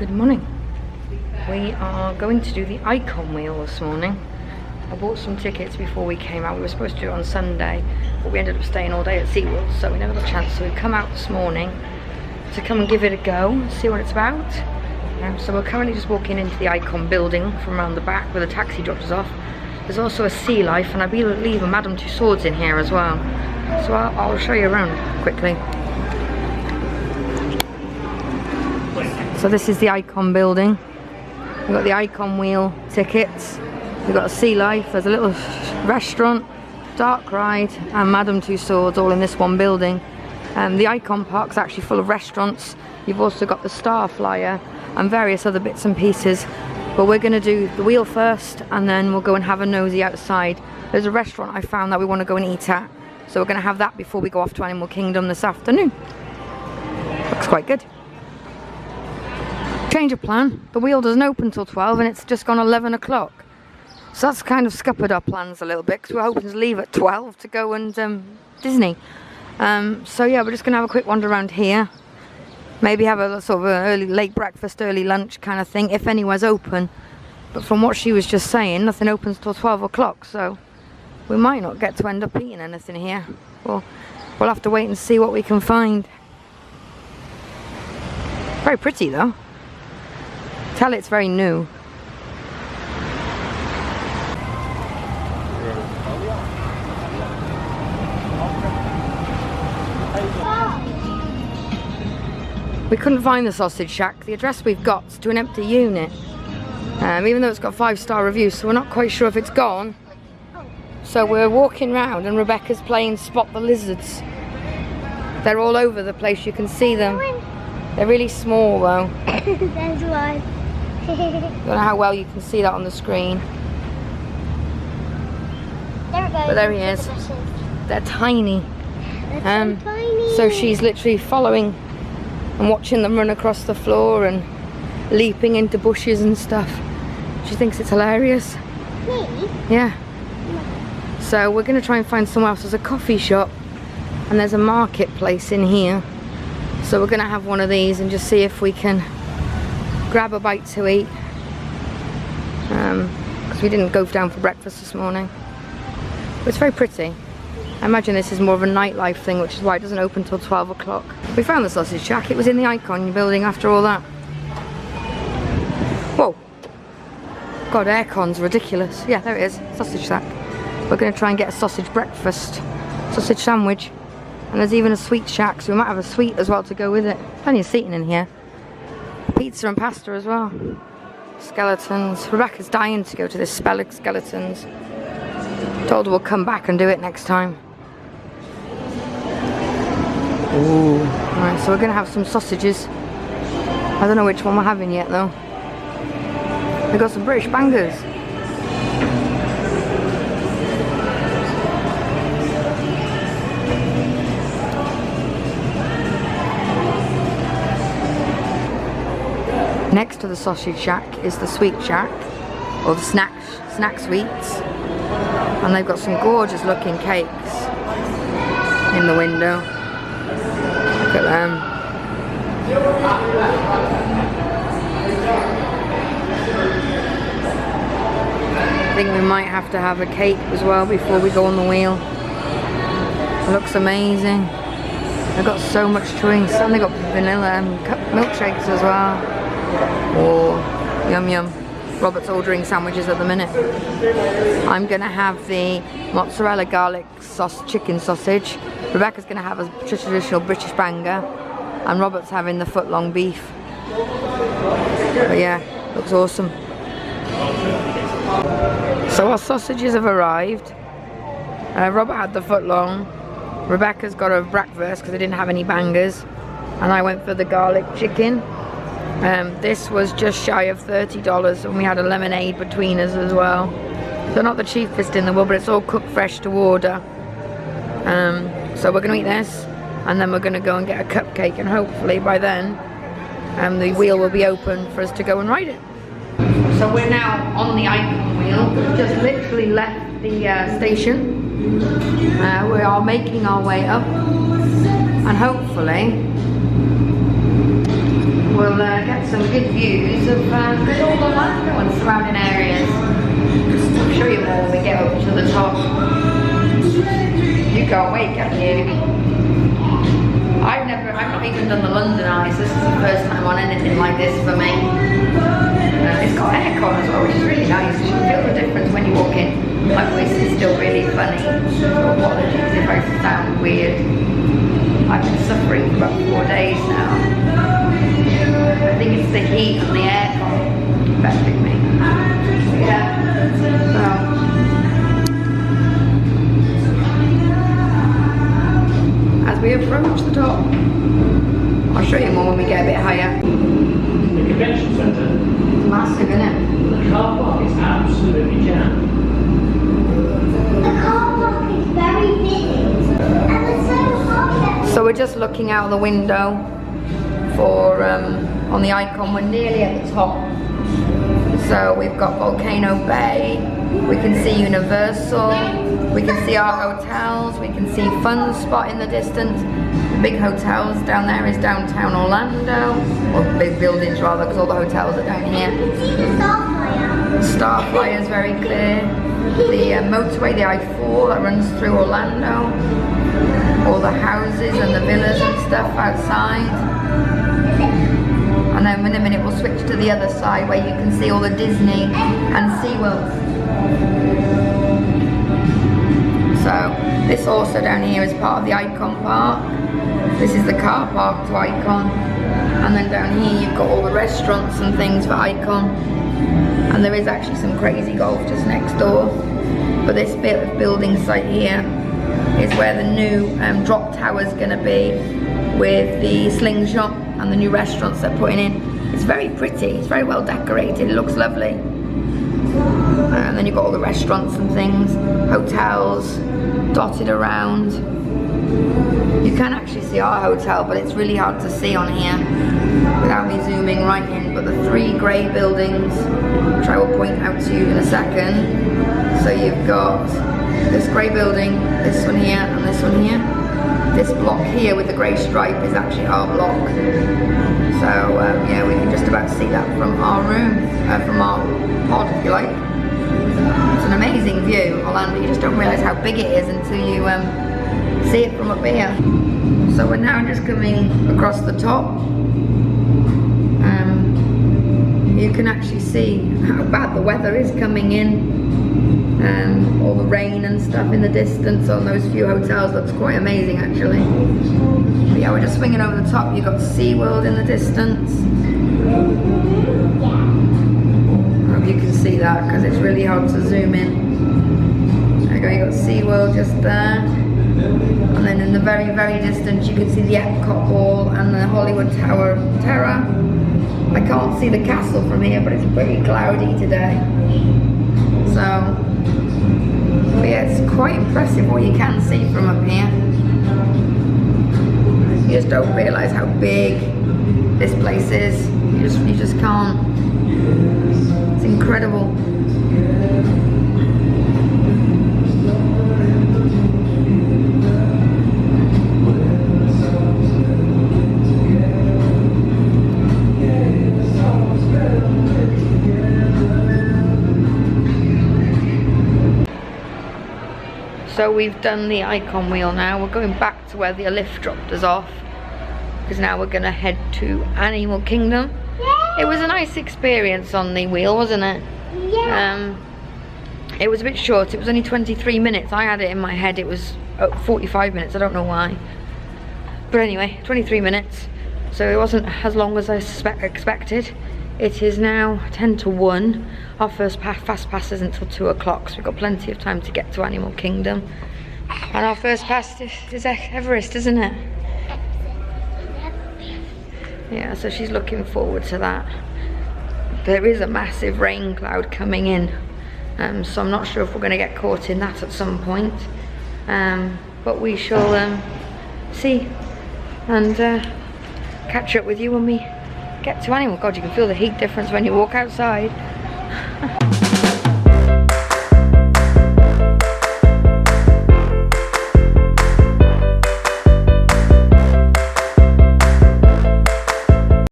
Good morning. We are going to do the icon wheel this morning. I bought some tickets before we came out. We were supposed to do it on Sunday, but we ended up staying all day at SeaWorld, so we never got a chance. So we've come out this morning to come and give it a go, see what it's about. So we're currently just walking into the icon building from around the back where the taxi drops us off. There's also a sea life, and I believe a Madame Tussauds in here as well. So I'll show you around quickly. So this is the icon building. We've got the icon wheel tickets. We've got a sea life. There's a little restaurant, dark ride, and Madame Tussauds all in this one building. The icon park's actually full of restaurants. You've also got the Star Flyer and various other bits and pieces. But we're going to do the wheel first, and then we'll go and have a nosy outside. There's a restaurant I found that we want to go and eat at, so we're going to have that before we go off to Animal Kingdom this afternoon. Looks quite good. Change of plan. The wheel doesn't open till 12 and it's just gone 11 o'clock. So that's kind of scuppered our plans a little bit, because we're hoping to leave at 12 to go and Disney. So yeah, we're just going to have a quick wander around here. Maybe have a sort of an early, late breakfast, early lunch kind of thing, if anywhere's open. But from what she was just saying, nothing opens till 12 o'clock, so we might not get to end up eating anything here. We'll have to wait and see what we can find. Very pretty though. Tell it's very new. We couldn't find the sausage shack. The address we've got's to an empty unit, even though it's got 5-star reviews, so we're not quite sure if it's gone. So we're walking around and Rebecca's playing Spot the Lizards. They're all over the place, you can see them. They're really small though. There's one. I don't know how well you can see that on the screen. There it goes. But there he is. They're tiny. They're so tiny. So she's literally following and watching them run across the floor and leaping into bushes and stuff. She thinks it's hilarious. Me? Yeah. So we're going to try and find somewhere else. There's a coffee shop and there's a marketplace in here. So we're going to have one of these and just see if we can grab a bite to eat. Because we didn't go down for breakfast this morning. But it's very pretty. I imagine this is more of a nightlife thing, which is why it doesn't open till 12 o'clock. We found the sausage shack. It was in the icon building after all that. Whoa. God, aircon's ridiculous. Yeah, there it is. Sausage shack. We're going to try and get a sausage breakfast. Sausage sandwich. And there's even a sweet shack, so we might have a sweet as well to go with it. Plenty of seating in here. Pizza and pasta as well. Skeletons. Rebecca's dying to go to this skeletons. Told her we'll come back and do it next time. Ooh. Alright, so we're going to have some sausages. I don't know which one we're having yet though. We've got some British bangers. Next to the sausage shack is the sweet shack, or the snack sweets, and they've got some gorgeous looking cakes in the window. Look at them. I think we might have to have a cake as well before we go on the wheel. It looks amazing. They've got so much chewing, and they've got vanilla and milkshakes as well. Oh, yum yum. Robert's ordering sandwiches at the minute. I'm going to have the mozzarella garlic sauce chicken sausage. Rebecca's going to have a traditional British banger. And Robert's having the foot-long beef. But yeah, looks awesome. So our sausages have arrived. Robert had the foot-long. Rebecca's got a breakfast because they didn't have any bangers. And I went for the garlic chicken. This was just shy of $30 and we had a lemonade between us as well. So not the cheapest in the world, but it's all cooked fresh to order. So we're going to eat this and then we're going to go and get a cupcake, and hopefully by then the wheel will be open for us to go and ride it. So we're now on the icon wheel. We've just literally left the station. We are making our way up and hopefully we'll get some good views of good old Orlando and surrounding areas. I'll show you more when we get up to the top. You can't wait, can you? I've not even done the London Eye, so this is the first time on anything like this for me. It's got aircon as well, which is really nice. You can feel the difference when you walk in. My voice is still really funny, so apologies if I sound weird. I've been suffering for about 4 days now. I think it's the heat and the aircon affecting me. Yeah. So. As we approach the top, I'll show you more when we get a bit higher. The convention centre. It's massive, isn't it? The car park is absolutely jammed. The car park is very big. And it's so hot. So we're just looking out the window for on the icon. We're nearly at the top. So we've got Volcano Bay. We can see Universal. We can see our hotels. We can see Fun Spot in the distance. The big hotels down there is downtown Orlando, or big buildings rather, because all the hotels are down here. You can see the Starflyer. Starflyer is very clear. The motorway, the I-4 that runs through Orlando. All the houses and the villas and stuff outside. And then in a minute we'll switch to the other side where you can see all the Disney and SeaWorld. So this also down here is part of the Icon Park. This is the car park to Icon. And then down here you've got all the restaurants and things for Icon. And there is actually some crazy golf just next door. But this bit of building site here is where the new drop tower is going to be, with the slingshot and the new restaurants they're putting in. It's very pretty, it's very well decorated, it looks lovely. And then you've got all the restaurants and things, hotels dotted around. You can actually see our hotel, but it's really hard to see on here without me zooming right in. But the 3 grey buildings, which I will point out to you in a second. So you've got this grey building, this one here, and this one here. This block here with the grey stripe is actually our block. So yeah, we can just about see that from our room, from our pod if you like. It's an amazing view, Orlando. You just don't realise how big it is until you see it from up here. So we're now just coming across the top. You can actually see how bad the weather is coming in. All the rain and stuff in the distance on those few hotels looks quite amazing actually. But yeah, we're just swinging over the top. You've got SeaWorld in the distance. I hope you can see that because it's really hard to zoom in. There you go, you've got SeaWorld just there. And then in the very, very distance you can see the Epcot Ball and the Hollywood Tower Terror. I can't see the castle from here, but it's pretty cloudy today. So, but yeah, it's quite impressive what you can see from up here. You just don't realise how big this place is. You just can't. It's incredible. So we've done the Icon Wheel now. We're going back to where the lift dropped us off, because now we're going to head to Animal Kingdom. It was a nice experience on the wheel, wasn't it? Yeah. It was a bit short. It was only 23 minutes. I had it in my head it was 45 minutes. I don't know why. But anyway, 23 minutes. So it wasn't as long as I expected. It is now 10 to 1. Our first fast pass is until 2 o'clock, so we've got plenty of time to get to Animal Kingdom. And our first pass is Everest, isn't it? Yeah, so she's looking forward to that. There is a massive rain cloud coming in, so I'm not sure if we're going to get caught in that at some point. But we shall see and catch up with you when we get to Animal. God, you can feel the heat difference when you walk outside.